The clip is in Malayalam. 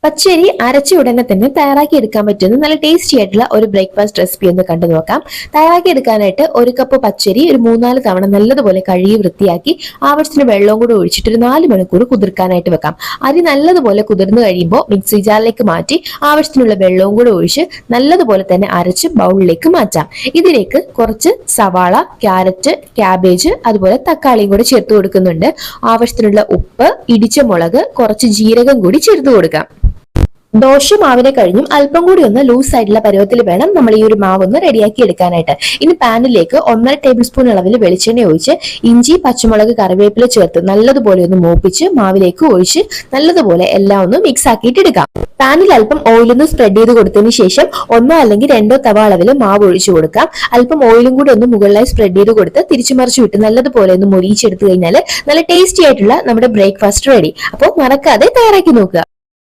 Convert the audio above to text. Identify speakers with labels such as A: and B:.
A: പച്ചരി അരച്ച ഉടനെ തന്നെ തയ്യാറാക്കി എടുക്കാൻ പറ്റുന്ന നല്ല ടേസ്റ്റി ആയിട്ടുള്ള ഒരു ബ്രേക്ക്ഫാസ്റ്റ് റെസിപ്പി ഒന്ന് കണ്ടു നോക്കാം. തയ്യാറാക്കി എടുക്കാനായിട്ട് ഒരു കപ്പ് പച്ചരി ഒരു 3-4 തവണ നല്ലതുപോലെ കഴുകി വൃത്തിയാക്കി ആവശ്യത്തിന് വെള്ളവും കൂടി ഒഴിച്ചിട്ട് ഒരു 4 മണിക്കൂർ കുതിർക്കാനായിട്ട് വെക്കാം. അരി നല്ലതുപോലെ കുതിർന്നു കഴിയുമ്പോൾ മിക്സി ജാറിലേക്ക് മാറ്റി ആവശ്യത്തിനുള്ള വെള്ളവും കൂടി ഒഴിച്ച് നല്ലതുപോലെ തന്നെ അരച്ച് ബൗളിലേക്ക് മാറ്റാം. ഇതിലേക്ക് കുറച്ച് സവാള, ക്യാരറ്റ്, ക്യാബേജ് അതുപോലെ തക്കാളിയും കൂടി ചേർത്ത് കൊടുക്കുന്നുണ്ട്. ആവശ്യത്തിനുള്ള ഉപ്പ്, ഇടിച്ച മുളക്, കുറച്ച് ജീരകം കൂടി ചേർത്ത് കൊടുക്കാം. ദോശ മാവിനെ കഴിഞ്ഞും അല്പം കൂടി ഒന്ന് ലൂസ് ആയിട്ടുള്ള പരുവത്തിൽ വേണം നമ്മൾ ഈ ഒരു മാവ് ഒന്ന് റെഡിയാക്കി എടുക്കാനായിട്ട്. ഇനി പാനിലേക്ക് 1.5 ടേബിൾ സ്പൂൺ അളവിൽ വെളിച്ചെണ്ണ ഒഴിച്ച് ഇഞ്ചി, പച്ചമുളക്, കറിവേപ്പില ചേർത്ത് നല്ലതുപോലെ ഒന്ന് മൂപ്പിച്ച് മാവിലേക്ക് ഒഴിച്ച് നല്ലതുപോലെ എല്ലാം ഒന്ന് മിക്സ് ആക്കിയിട്ട് എടുക്കാം. പാനിൽ അല്പം ഓയിലൊന്ന് സ്പ്രെഡ് ചെയ്ത് കൊടുത്തതിന് ശേഷം 1 അല്ലെങ്കിൽ 2 തവ അളവിൽ മാവ് ഒഴിച്ചു കൊടുക്കാം. അല്പം ഓയിലും കൂടി ഒന്ന് മുകളിലായി സ്പ്രെഡ് ചെയ്ത് കൊടുത്ത് തിരിച്ചു മറിച്ചു വിട്ട് നല്ലതുപോലെ ഒന്ന് മൊരിയിച്ചെടുത്തു കഴിഞ്ഞാൽ നല്ല ടേസ്റ്റി ആയിട്ടുള്ള നമ്മുടെ ബ്രേക്ക്ഫാസ്റ്റ് റെഡി. അപ്പോൾ മറക്കാതെ തയ്യാറാക്കി നോക്കുക.